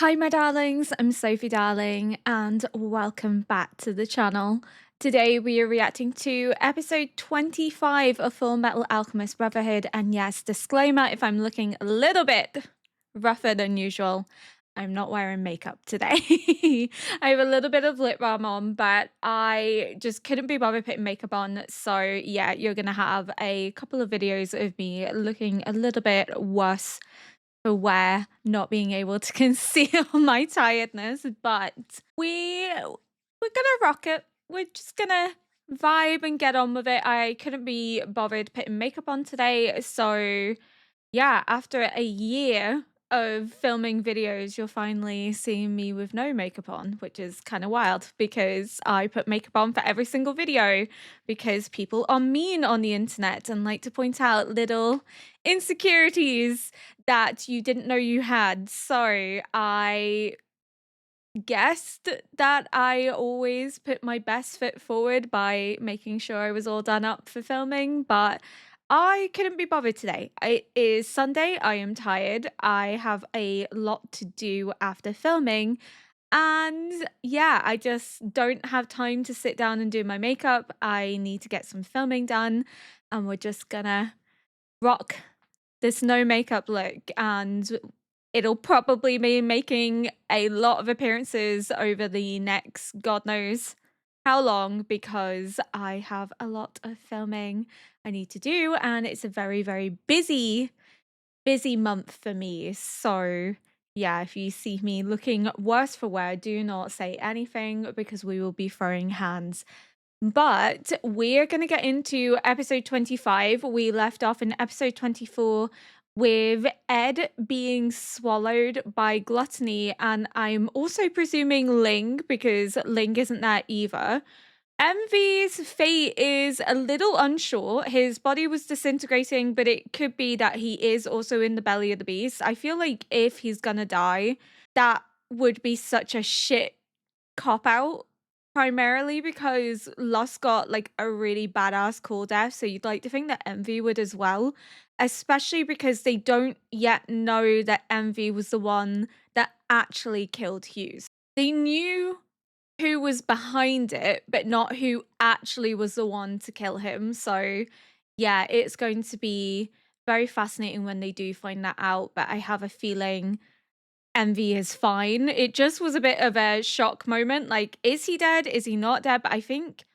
Hi, my darlings. I'm Sophie Darling, and welcome back to the channel. Today, we are reacting to episode 25 of Fullmetal Alchemist Brotherhood. And yes, disclaimer, if I'm looking a little bit rougher than usual, I'm not wearing makeup today. I have a little bit of lip balm on, but I just couldn't be bothered putting makeup on. So yeah, you're going to have a couple of videos of me looking a little bit worse for wear, not being able to conceal my tiredness, but we're gonna rock it. We're just gonna vibe and get on with it. I couldn't be bothered putting makeup on today, so yeah, after a year of filming videos, you're finally seeing me with no makeup on, which is kind of wild because I put makeup on for every single video because people are mean on the internet and like to point out little insecurities that you didn't know you had. So I guessed that I always put my best foot forward by making sure I was all done up for filming, but I couldn't be bothered today. It is Sunday. I am tired. I have a lot to do after filming. And yeah, I just don't have time to sit down and do my makeup. I need to get some filming done, and we're just gonna rock this no makeup look, and it'll probably be making a lot of appearances over the next God knows how long because I have a lot of filming I need to do, and it's a very, very busy month for me. So yeah, if you see me looking worse for wear, do not say anything because we will be throwing hands. But we're going to get into episode 25. We left off in episode 24 with Ed being swallowed by gluttony. And I'm also presuming Ling, because Ling isn't there either. Envy's fate is a little unsure. His body was disintegrating, but it could be that he is also in the belly of the beast. I feel like if he's gonna die, that would be such a shit cop out, primarily because Lust got like a really badass cool death, so you'd like to think that Envy would as well, especially because they don't yet know that Envy was the one that actually killed Hughes. They knew who was behind it, but not who actually was the one to kill him. So yeah, it's going to be very fascinating when they do find that out, but I have a feeling Envy is fine. It just was a bit of a shock moment. Like, is he dead? Is he not dead? But I think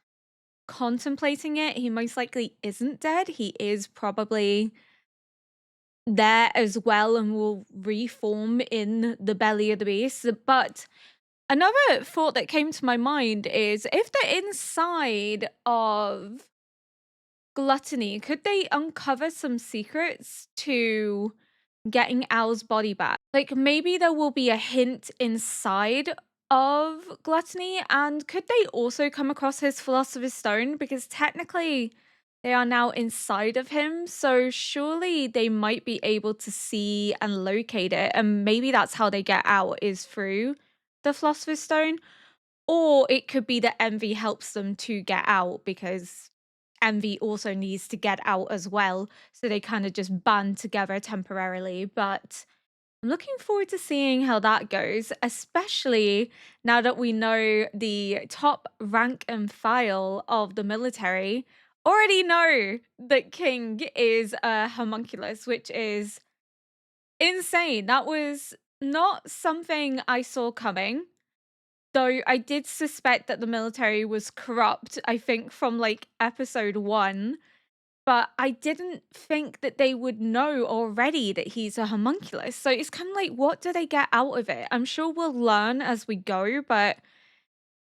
contemplating it, he most likely isn't dead. He is probably there as well and will reform in the belly of the beast. But another thought that came to my mind is if they're inside of Gluttony, could they uncover some secrets to getting Al's body back? Like maybe there will be a hint inside of Gluttony, and could they also come across his Philosopher's Stone? Because technically they are now inside of him, so surely they might be able to see and locate it, and maybe that's how they get out is through the Philosopher's Stone. Or it could be that Envy helps them to get out because Envy also needs to get out as well. So they kind of just band together temporarily. But I'm looking forward to seeing how that goes, especially now that we know the top rank and file of the military already know that King is a homunculus, which is insane. That was not something I saw coming. Though I did suspect that the military was corrupt, I think from like episode 1, but I didn't think that they would know already that he's a homunculus. So it's kind of like, what do they get out of it? I'm sure we'll learn as we go, but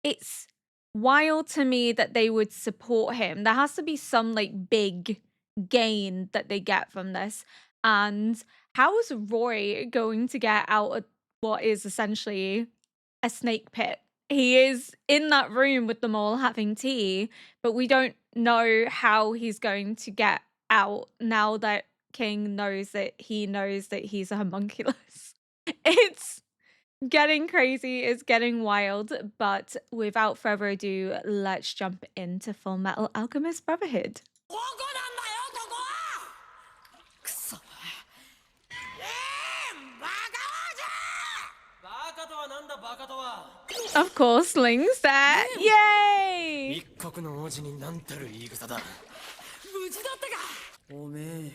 it's wild to me that they would support him. There has to be some like big gain that they get from this. And how is Roy going to get out of what is essentially a snake pit? He is in that room with them all having tea, but we don't know how he's going to get out now that King knows that he's a homunculus. It's getting crazy, it's getting wild, but without further ado, let's jump into Fullmetal Alchemist Brotherhood. ここなんだよここはくそバカ王子バカ Of course, Ling's there. Yay! 一国の王子になんたる言い草だ。無事だったか。おめえ。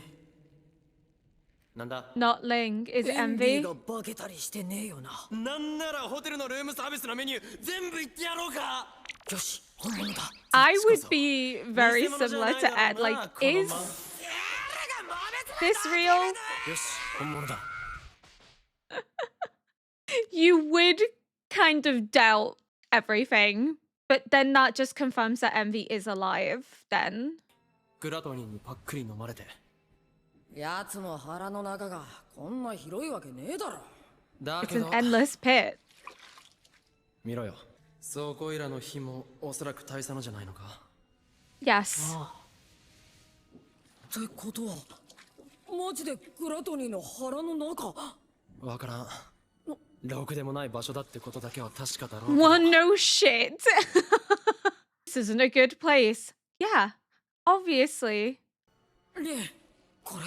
なんだ。 Not Ling, is it エンビー Envy? が化けたりしてねえよな。なんならホテルのルームサービスのメニュー全部言ってやろうか。よし、本物だ。 I would be very similar to Ed. Like, is this real? よし、本物だ。You would kind of doubt everything, but then that just confirms that Envy is alive, then. グラトニーにパックリ飲まれて。やつの腹の中がこんな広いわけねえだろ。だ It's け an ど endless pit. 見ろよ。そこいらの火もおそらく大佐のじゃないのか。 Yes. ってことは、マジでグラトニーの腹の中。わからん。ろくでもない場所だってことだけは確かだろう。 Well, no shit. This isn't a good place. Yeah, obviously. ねえ、これ。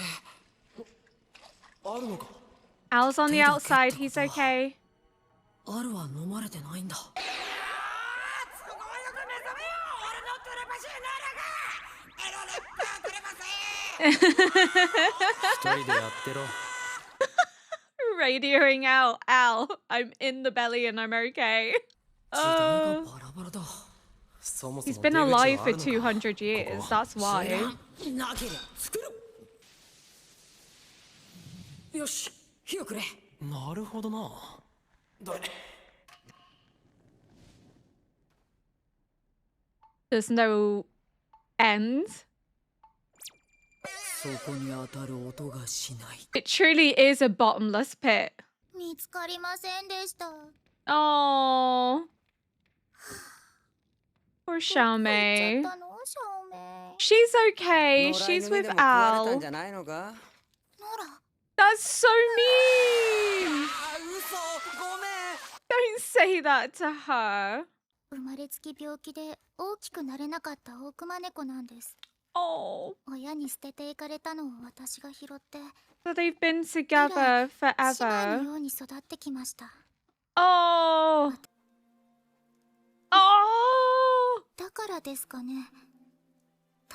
あるのか。 Al's on the outside. He's okay. アルは飲まれてないんだ。一人でやってろ。 Radioing out, Al, I'm in the belly and I'm okay. 時代がバラバラだ。そもそも He's been 出口は alive あ for るのか。 200 years. That's why. なけりゃ作る。よし、火をくれ。なるほどな。どれ。 There's no end. そこに当たる音がしない。 It truly is a bottomless pit. 見つかりませんでした。 Oh, poor どこ行っ Xiaomei. ちゃったの、シャオメイ。 She's okay. She's with Al. じゃないのか。なら、 That's so mean. 嘘、ごめん。 Don't say that to her. 生まれつき病気で大きくなれなかった大熊猫なんです。 Oh, 親に捨てていかれたのを私が拾って、 so they've been 以来 together 姉妹 forever. のように育ってきました。 Oh. Oh. だからですかね。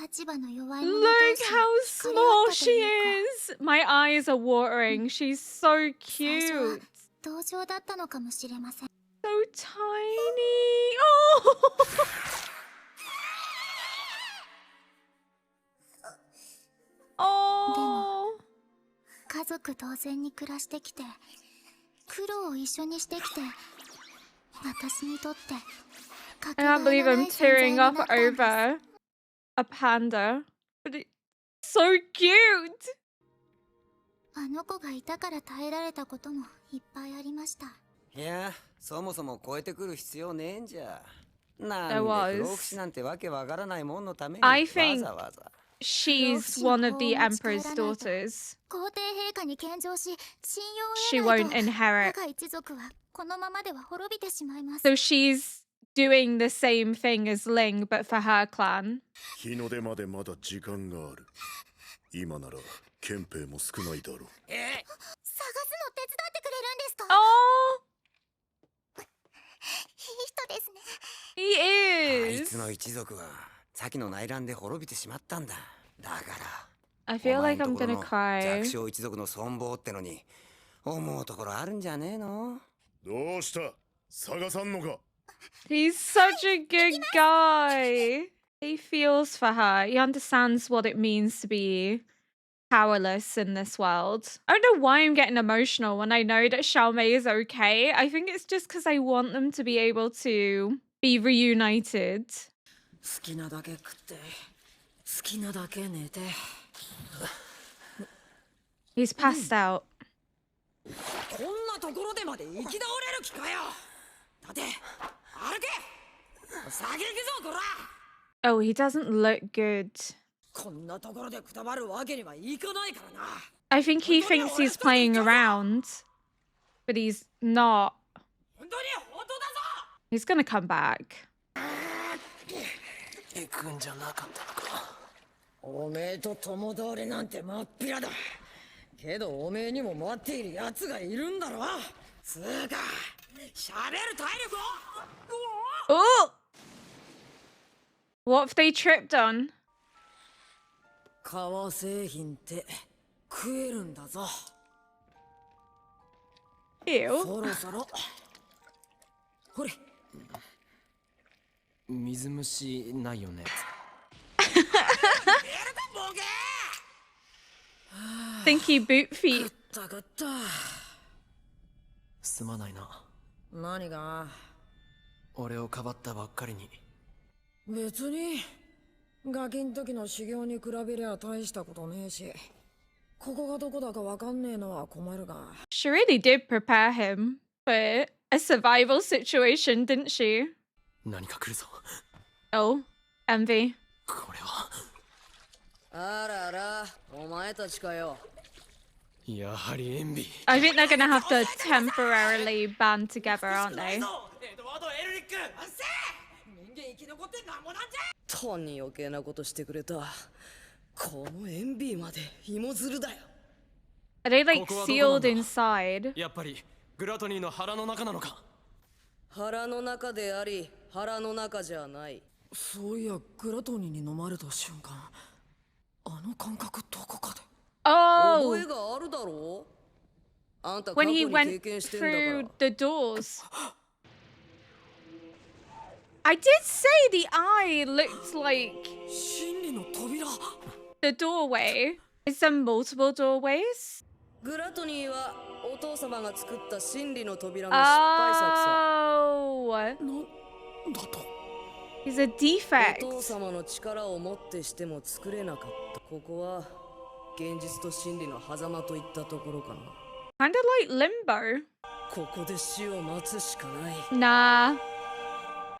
立場の弱い者 Look 同士 how 惹かれ合 small ったと she いうか、 is. My eyes are watering. She's so 最初は cute. 同情だったのかもしれません。 So tiny. Oh. で Oh. も家族同然に暮らしてきて、苦労を一緒にしてきて、私にとってか I けが can't え believe のな I'm い存在 tearing にな up ったんです。 over a panda. But it's so cute. あの子がいたから耐えられたこともいっぱいありました。いや、そもそも超えてくる必要ねえんじゃ。なん There で was. 不老不死なんてわけわからないもんのために I わ think ざわざ。 she's one of the emperor's daughters. 皇帝陛下に献上し、信 She 用を得 won't ないと、 inherit. 我が一族はこのままでは滅びてしまいます。 So she's doing the same thing as Ling, but for her clan. 日の出までまだ時間がある。今なら憲兵も少ないだろう。探すの手伝ってくれるんですか？ Oh, いい人ですね。 he あい is. つの一族は先の内乱で滅びてしまったんだ。だから I feel お前 like ん I'm ところ gonna の cry. 弱小一族の存亡ってのに思うところあるんじゃねえの？どうした探さんのか。 He's such a good guy. He feels for her. He understands what it means to be powerless in this world. I don't know why I'm getting emotional when I know that Xiaomei is okay. I think it's just because I want them to be able to be reunited. 好きなだけ食って好きなだけ寝て。 He's passed out. こんなところでまで行き倒れる気かよ。立て、歩け。先行くぞこら。 Oh, he doesn't look good. こんなところでくたばるわけにはいかないからな。 I think he thinks he's playing around, but he's not. 本当に本当だぞ。 He's gonna come back. 行くんじゃなかったのか。おめえと共倒れなんてまっぴらだ。けどおめえにも待っている奴がいるんだろ。つうか喋る体力を Oh! What have they tripped on? 革製品って食えるんだぞ Ew. そろそろほれ水虫ないよね。ボケ Stinky boot feet. たかったすまないな。何が俺をかばったばっかりに。別にガキん時の修行に比べりゃ大したことねえしここがどこだかわかんねえのは困るが She really did prepare him for a survival situation, didn't she? 何か来るぞ。 Oh, envy. これは。あらあらお前たちかよやはりエンビー。 I think they're gonna have to temporarily band together, aren't they? エドワード・エルリックうっせえ人間生き残ってなんもなんじゃとに余計なことしてくれたこのエンビーまで芋づるだよ Are they like ここはどこなん sealed だ？ inside? やっぱりグラトニーの腹の中なのか。腹の中であり腹の中じゃないそういやグラトニーに飲まれた瞬間あの感覚どこかで Oh, 覚えがあるだろうあんた過 when 去 he に went 経験してんだか through ら the doors. I did say the eye looked like 真理の扉 the doorway. Is there multiple doorways? グラトニーはお父様が作った真理の扉の失敗作さ Oh, なんだと he's a お defect. 父様の力をもってしても作れなかったここは現実と真理の狭間といったところかな Kind of like limbo. ここで死を待つしかない Nah,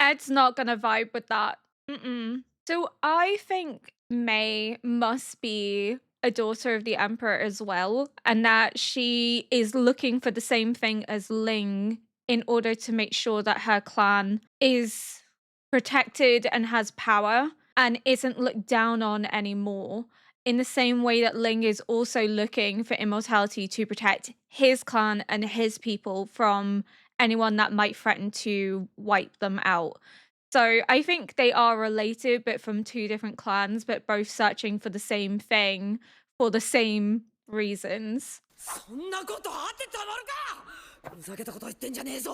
Ed's not gonna vibe with that. Mm-mm. So I think May must be a daughter of the Emperor as well, and that she is looking for the same thing as Ling in order to make sure that her clan is protected and has power and isn't looked down on anymore. In the same way that Ling is also looking for immortality to protect his clan and his people from anyone that might threaten to wipe them out. So I think they are related, but from two different clans, but both searching for the same thing for the same reasons. そんなことあってたまるかふざけたこと言ってんじゃねえぞ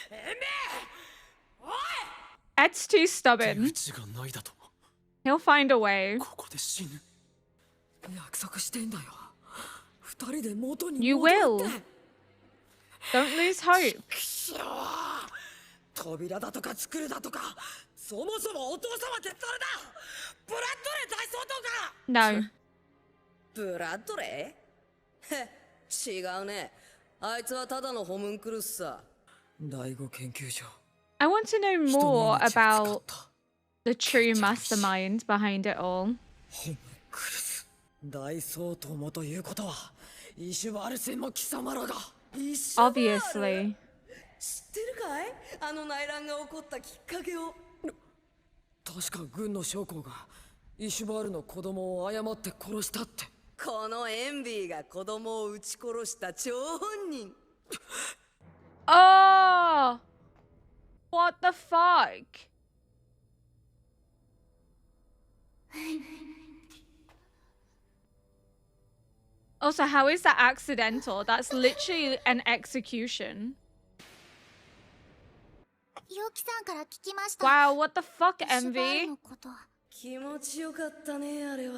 エンビーおい Ed's too 出 stubborn. 口がないだと。 He'll find a way. ここで死ぬ。約束してんだよ二人で元に You 戻る will. って Don't lose hope. くしょー扉だとか作るだとかそもそもお父様って誰だブラッドレー大総統か No. ブラッドレーへ違うねあいつはただのホムンクルスさ第五研究所 I want to know 人の more 命を使っ about た the true mastermind behind it all. ホムンクルス大総統もということはイシュバール戦も貴様らがイシュバール Obviously. 知ってるかいあの内乱が起こったきっかけを確か軍の将校がイシュバールの子供を誤って殺したってこのエンビーが子供を撃ち殺した張本人 Oh! What the fuck? Also, how is that accidental? That's literally an execution. ヨキさんから聞きました Wow, what the fuck, イシュバール Envy? のこと気持ちよかったねあれは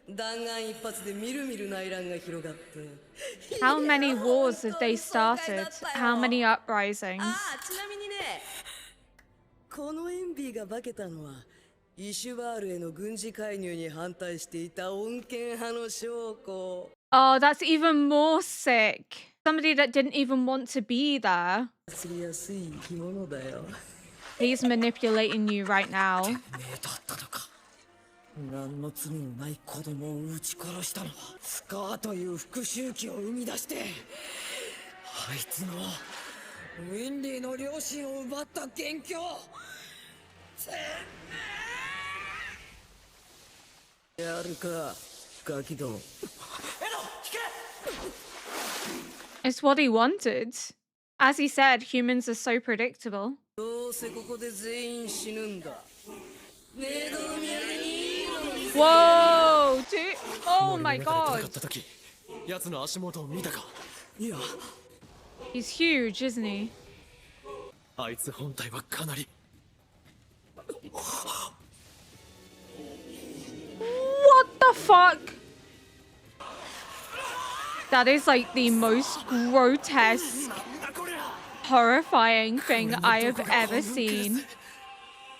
弾丸一発でみるみる内乱が広がって How many wars have they started? How many uprisings? ああちなみにねこのエンビーが化けたのはイシュバールへの軍事介入に反対していた穏健派の将校 Oh, that's even more sick. Somebody that didn't even want to be there. 釣りやすい生き物だよ He's manipulating you right now. 名だったのか何の罪もない子供を撃ち殺したのはスカーという復讐鬼を生み出してあいつのウィンリーの両親を奪った元凶やるかガキども It's what he wanted. As he said, humans are so predictable. どうせここで全員死ぬんだ。メイドの土産にいいもの見せて Whoa, dude. Oh my 戦 god. った時奴の足元を見たか。いや、 He's huge, isn't he? あいつ本体はかなり。 What the fuck? That is like the most grotesque, horrifying thing I have ever seen.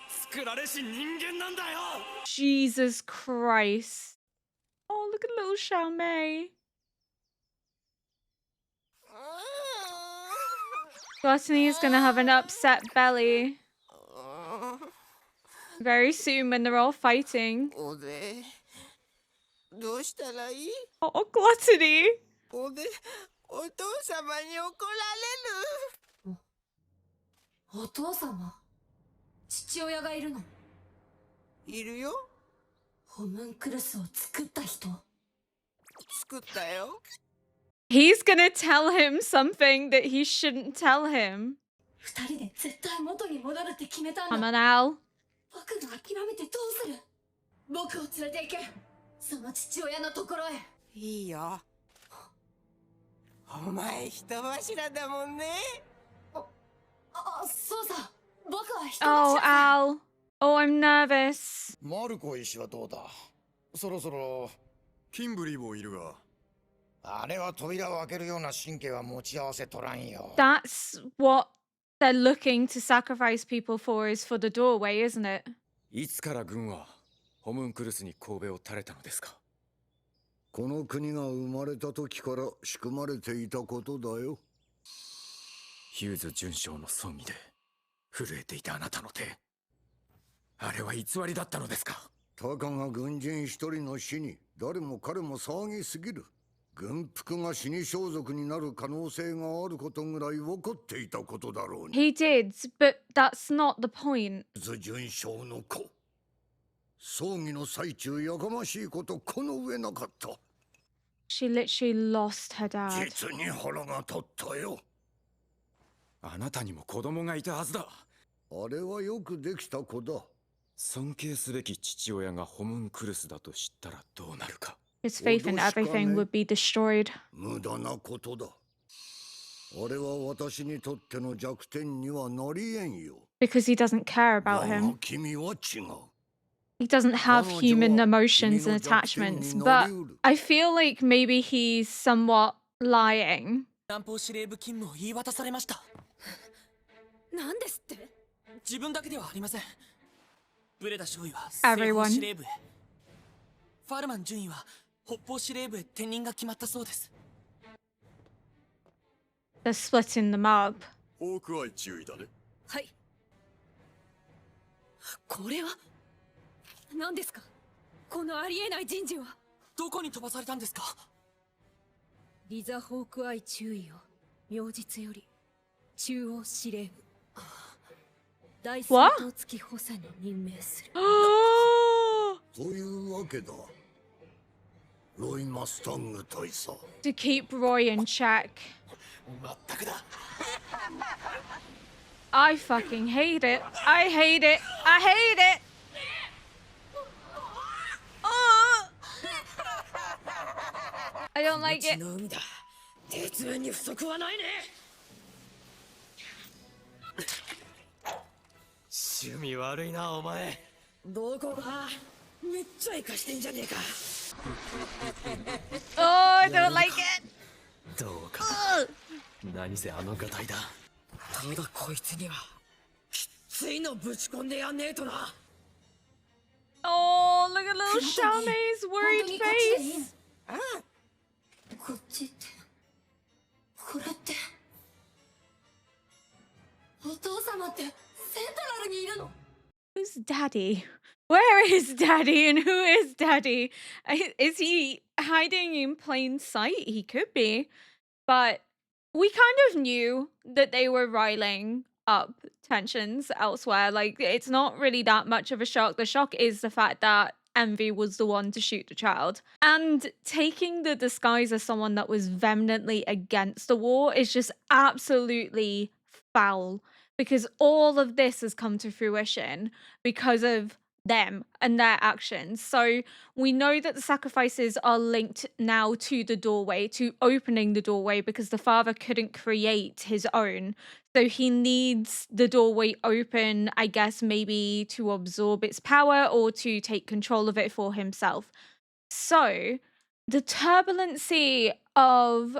作られし人間なんだよ。 Jesus Christ. Oh, look at little Xiaomei. Gluttony is gonna have an upset belly. Very soon when they're all fighting. おでどうしたらいい？ Oh, Gluttony. おでお父様に怒られる。お父様、父親がいるの。いるよ。ホムンクルスを作った人。作ったよ。 He's gonna tell him something that he shouldn't tell him. 二人で絶対元に戻るって決めたん Come だ。 on, Al. 僕が諦めてどうする？僕を連れて行け。その父親のところへ。いいよ。お前人柱だもんね。あ、そうさ。僕は人 Oh, 柱さ。 Al. Oh, I'm nervous. マルコ医師はどうだ？そろそろキンブリーもいるが。あれは扉を開けるような神経は持ち合わせとらんよ。 That's what they're looking to sacrifice people for, is for the doorway, isn't it? いつから軍はホムンクルスに神戸を垂れたのですか？この国が生まれた時から仕組まれていたことだよ。ヒューズ准将の葬儀で震えていたあなたの手、あれは偽りだったのですか？たかが軍人一人の死に誰も彼も騒ぎすぎる。軍服が死に装束になる可能性があることぐらい分かっていたことだろうに。 He did, but that's not the point. 准将の子。葬儀の最中やかましいことこの上なかった。 She literally lost her dad. 実に腹が立ったよ。あなたにも子供がいたはずだ。あれはよくできた子だ。尊敬すべき父親がホムンクルスだと知ったらどうなるか。 His faith in everything would be destroyed. 無駄なことだ。あれは私にとっての弱点にはなりえんよ。 Because he doesn't care だ about が him. 君は違う。 He doesn't have human emotions and attachments, but I feel like maybe he's somewhat lying. 南方司令部勤務を言い渡されました。なんですって？自分だけではありません。ブレダ少尉は Everyone. 西方司令部へ。ファルマン准尉は北方司令部へ転任が決まったそうです。 They're splitting them up. ホークアイ注意だね。はい。これは何ですか？このありえない人事は。どこに飛ばされたんですか？リザ・ホークアイ中尉を明日より中央司令部大戦闘付き補佐に任命する。というわけだ。ロイ・マスタング大佐。 To keep Roy in check. まったくだ。 I fucking hate it. I hate it. I hate it. I don't like 血 it. の海だ。鉄分に不足はないね。趣味悪いなお前。どこがめっちゃ生かしてんじゃねえか。 Oh, I don't like it. どうかな。何せあのガタイだ。ただこいつにはきっついのぶち込んでやんねえとな。 Oh, look at little Xiaomei's worried face. こっちってこれってお父様ってセントラルにいるの？ Who's daddy? Where is daddy and who is daddy? Is he hiding in plain sight? He could be. But we kind of knew that they were riling up tensions elsewhere. Like, it's not really that much of a shock. The shock is the fact that Envy was the one to shoot the child. And taking the disguise as someone that was vehemently against the war is just absolutely foul, because all of this has come to fruition because of them and their actions. So we know that the sacrifices are linked now to the doorway, to opening the doorway, because the father couldn't create his own. So he needs the doorway open, I guess, maybe to absorb its power or to take control of it for himself. So the turbulency of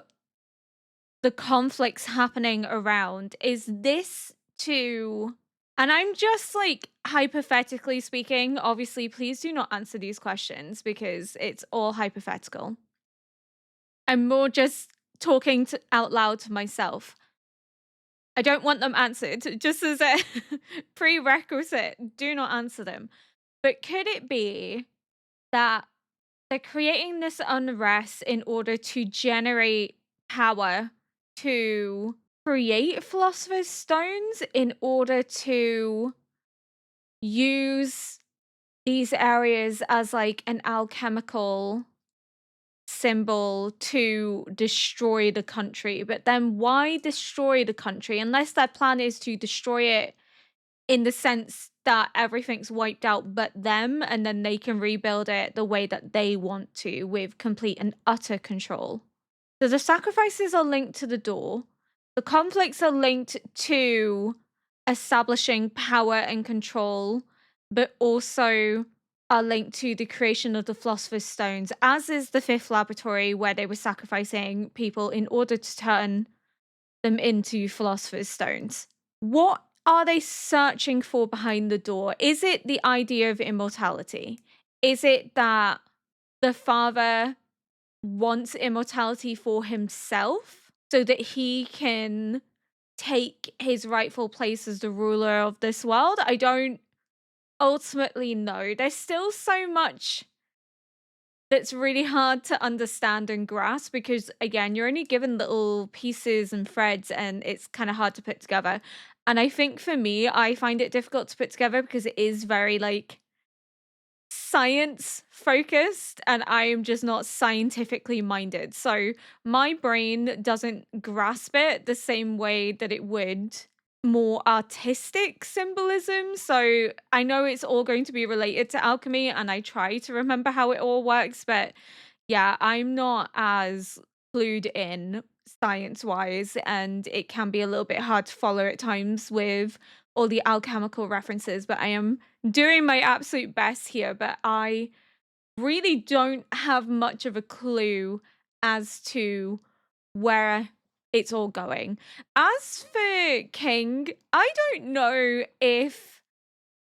the conflicts happening around, is this to, and I'm just like hypothetically speaking, obviously please do not answer these questions because it's all hypothetical. I'm more just talking out loud to myself. I don't want them answered, just as a prerequisite, do not answer them. But could it be that they're creating this unrest in order to generate power to create Philosopher's Stones, in order to use these areas as like an alchemical symbol to destroy the country? But then why destroy the country unless their plan is to destroy it in the sense that everything's wiped out but them, and then they can rebuild it the way that they want to with complete and utter control? So the sacrifices are linked to the door. The conflicts are linked to establishing power and control, but also are linked to the creation of the Philosopher's Stones, as is the fifth laboratory where they were sacrificing people in order to turn them into Philosopher's Stones. What are they searching for behind the door? Is it the idea of immortality? Is it that the father wants immortality for himself so that he can take his rightful place as the ruler of this world? I don't ultimately know. There's still so much that's really hard to understand and grasp because, again, you're only given little pieces and threads and it's kind of hard to put together. And I think for me, I find it difficult to put together because it is very like science focused and I am just not scientifically minded. So my brain doesn't grasp it the same way that it would more artistic symbolism. So I know it's all going to be related to alchemy and I try to remember how it all works, but yeah, I'm not as clued in science wise, and it can be a little bit hard to follow at times with all the alchemical references, but I am doing my absolute best here. But I really don't have much of a clue as to where it's all going. As for King, I don't know if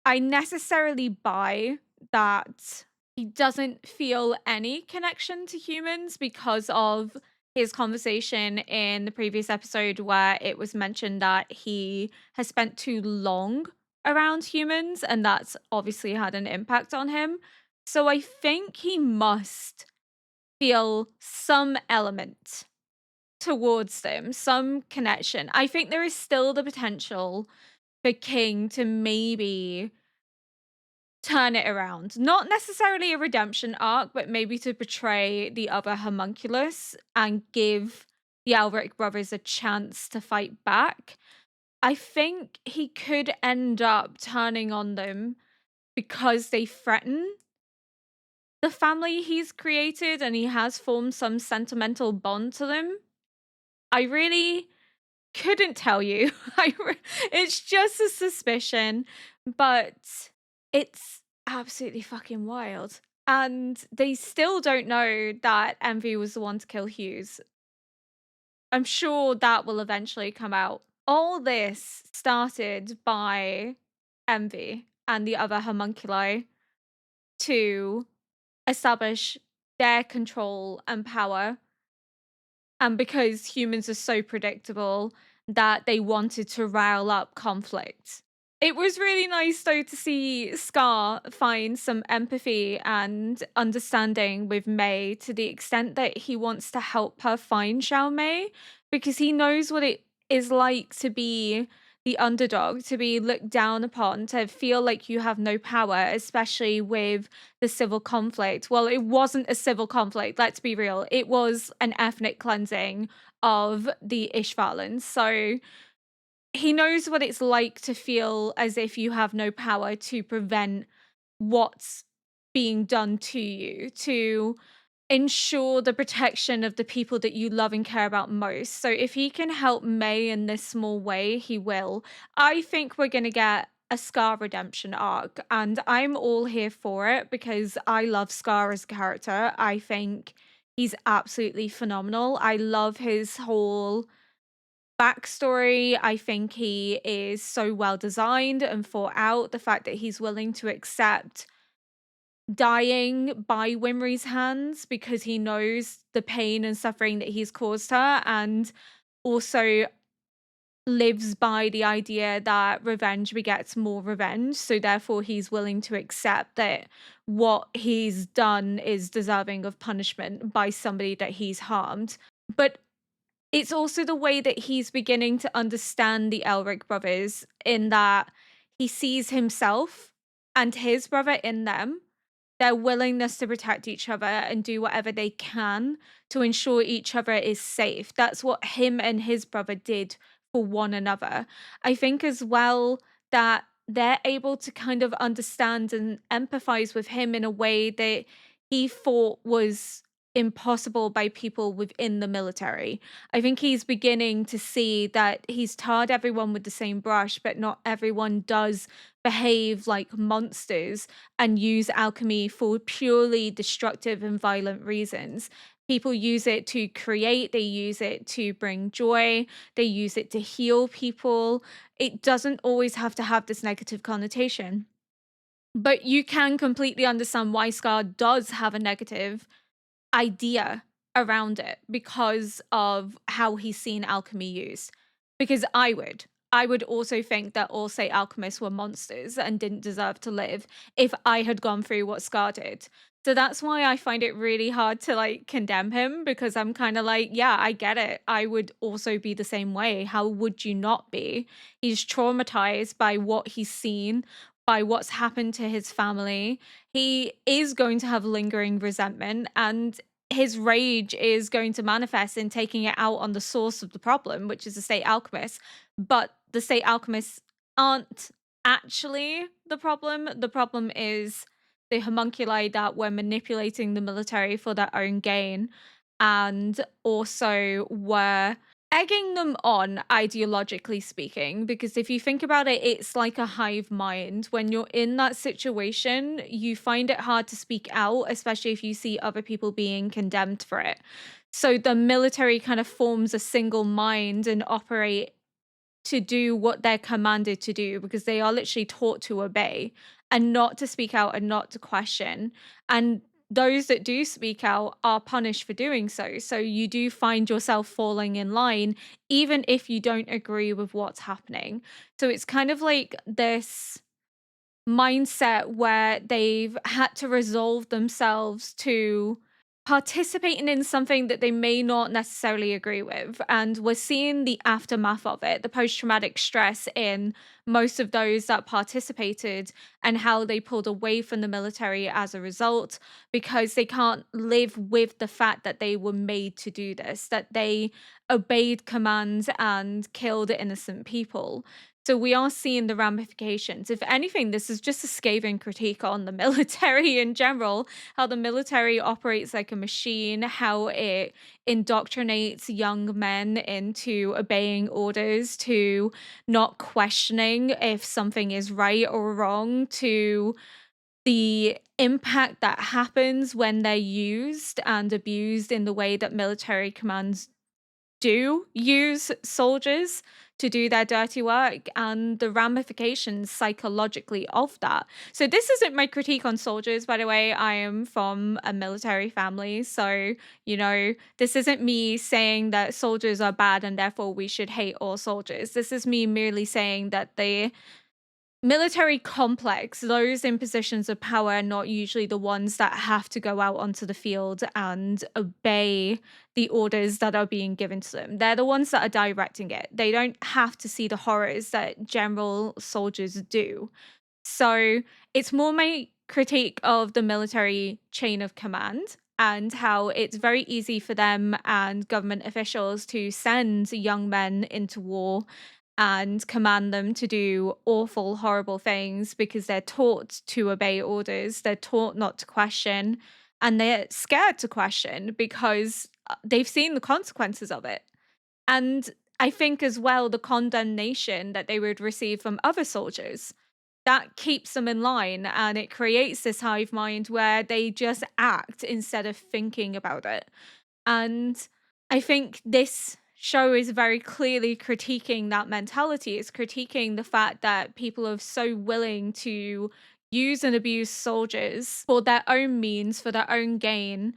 I necessarily buy that he doesn't feel any connection to humans because of his conversation in the previous episode where it was mentioned that he has spent too long around humans and that's obviously had an impact on him. So I think he must feel some element towards them, some connection. I think there is still the potential for King to maybe turn it around. Not necessarily a redemption arc, but maybe to portray the other homunculus and give the Elric brothers a chance to fight back. I think he could end up turning on them because they threaten the family he's created and he has formed some sentimental bond to them. I really couldn't tell you. It's just a suspicion, but it's absolutely fucking wild. And they still don't know that Envy was the one to kill Hughes. I'm sure that will eventually come out. All this started by Envy and the other homunculi to establish their control and power. And because humans are so predictable, that they wanted to rile up conflict. It was really nice, though, to see Scar find some empathy and understanding with Mei to the extent that he wants to help her find Xiao Mei because he knows what it is like to be the underdog, to be looked down upon, to feel like you have no power, especially with the civil conflict. Well, it wasn't a civil conflict, let's be real. It was an ethnic cleansing of the Ishvalans. So he knows what it's like to feel as if you have no power to prevent what's being done to you, to ensure the protection of the people that you love and care about most. So if he can help May in this small way, he will. I think we're going to get a Scar redemption arc, and I'm all here for it because I love Scar as a character. I think he's absolutely phenomenal. I love his whole backstory. I think he is so well designed and thought out. The fact that he's willing to accept dying by Winry's hands because he knows the pain and suffering that he's caused her, and also lives by the idea that revenge begets more revenge. So therefore he's willing to accept that what he's done is deserving of punishment by somebody that he's harmed. But it's also the way that he's beginning to understand the Elric brothers, in that he sees himself and his brother in them, their willingness to protect each other and do whatever they can to ensure each other is safe. That's what him and his brother did for one another. I think as well that they're able to kind of understand and empathize with him in a way that he thought was impossible by people within the military. I think he's beginning to see that he's tarred everyone with the same brush, but not everyone does behave like monsters and use alchemy for purely destructive and violent reasons. People use it to create, they use it to bring joy, they use it to heal people. It doesn't always have to have this negative connotation. But you can completely understand why Scar does have a negative idea around it because of how he's seen alchemy used. Because I would also think that all say alchemists were monsters and didn't deserve to live if I had gone through what Scar did. So that's why I find it really hard to like condemn him, because I'm kind of like, yeah, I get it. I would also be the same way. How would you not be? He's traumatized by what he's seen, by what's happened to his family. He is going to have lingering resentment, and his rage is going to manifest in taking it out on the source of the problem, which is the state alchemists. But the state alchemists aren't actually the problem. The problem is the homunculi that were manipulating the military for their own gain, and also were egging them on, ideologically speaking, because if you think about it, it's like a hive mind. When you're in that situation, you find it hard to speak out, especially if you see other people being condemned for it. So the military kind of forms a single mind and operate to do what they're commanded to do, because they are literally taught to obey and not to speak out and not to question. And those that do speak out are punished for doing so. So you do find yourself falling in line, even if you don't agree with what's happening. So it's kind of like this mindset where they've had to resolve themselves to participating in something that they may not necessarily agree with. And we're seeing the aftermath of it, the post-traumatic stress in most of those that participated, and how they pulled away from the military as a result, because they can't live with the fact that they were made to do this, that they obeyed commands and killed innocent people. So we are seeing the ramifications. If anything, this is just a scathing critique on the military in general, how the military operates like a machine, how it indoctrinates young men into obeying orders, to not questioning if something is right or wrong, to the impact that happens when they're used and abused in the way that military commands do use soldiers to do their dirty work, and the ramifications psychologically of that. So this isn't my critique on soldiers, by the way. I am from a military family, so this isn't me saying that soldiers are bad and therefore we should hate all soldiers. This is me merely saying that the military complex, those in positions of power are not usually the ones that have to go out onto the field and obey the orders that are being given to them. They're the ones that are directing it. They don't have to see the horrors that general soldiers do. So it's more my critique of the military chain of command and how it's very easy for them and government officials to send young men into war and command them to do awful, horrible things because they're taught to obey orders, they're taught not to question, and they're scared to question because they've seen the consequences of it. And I think as well, the condemnation that they would receive from other soldiers, that keeps them in line and it creates this hive mind where they just act instead of thinking about it. And I think this show is very clearly critiquing that mentality. It's critiquing the fact that people are so willing to use and abuse soldiers for their own means, for their own gain,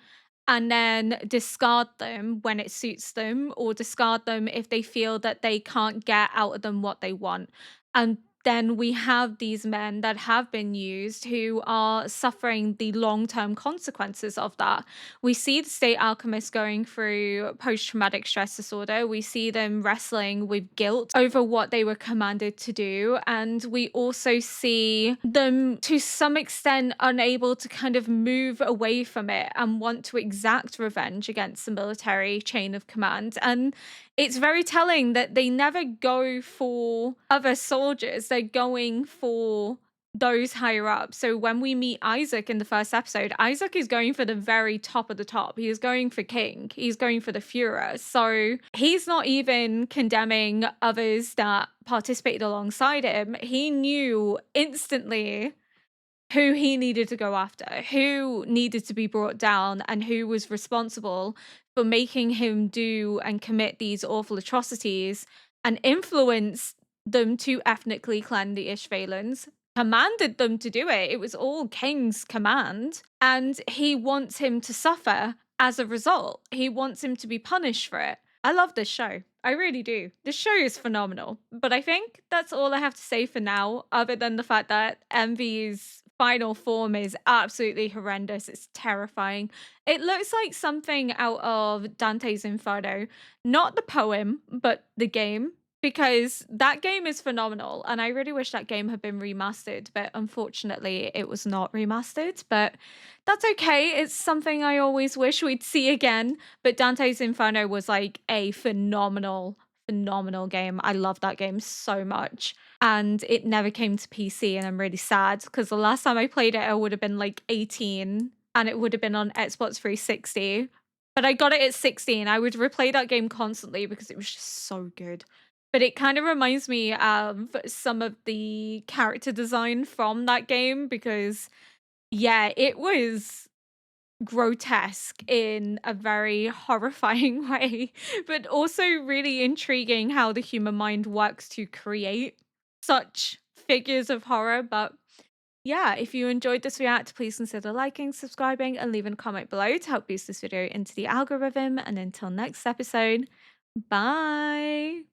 and then discard them when it suits them, or discard them if they feel that they can't get out of them what they want. And then we have these men that have been used who are suffering the long-term consequences of that. We see the state alchemists going through post-traumatic stress disorder. We see them wrestling with guilt over what they were commanded to do. And we also see them, to some extent, unable to kind of move away from it and want to exact revenge against the military chain of command. And it's very telling that they never go for other soldiers. They're going for those higher up. So when we meet Isaac in the first episode, Isaac is going for the very top of the top. He is going for King. He's going for the Führer. So he's not even condemning others that participated alongside him. He knew instantly who he needed to go after, who needed to be brought down, and who was responsible for making him do and commit these awful atrocities and influence them to ethnically cleanse the Ishvalans, commanded them to do it. It was all King's command, and he wants him to suffer as a result. He wants him to be punished for it. I love this show. I really do. This show is phenomenal. But I think that's all I have to say for now, other than the fact that Envy's final form is absolutely horrendous. It's terrifying. It looks like something out of Dante's Inferno. Not the poem, but the game. Because that game is phenomenal. And I really wish that game had been remastered. But unfortunately, it was not remastered. But that's okay. It's something I always wish we'd see again. But Dante's Inferno was like a phenomenal game. I love that game so much. And it never came to PC, and I'm really sad because the last time I played it, I would have been like 18 and it would have been on Xbox 360. But I got it at 16. I would replay that game constantly because it was just so good. But it kind of reminds me of some of the character design from that game because, yeah, it was grotesque in a very horrifying way, but also really intriguing how the human mind works to create such figures of horror. But yeah, if you enjoyed this react, please consider liking, subscribing, and leaving a comment below to help boost this video into the algorithm. And until next episode, bye!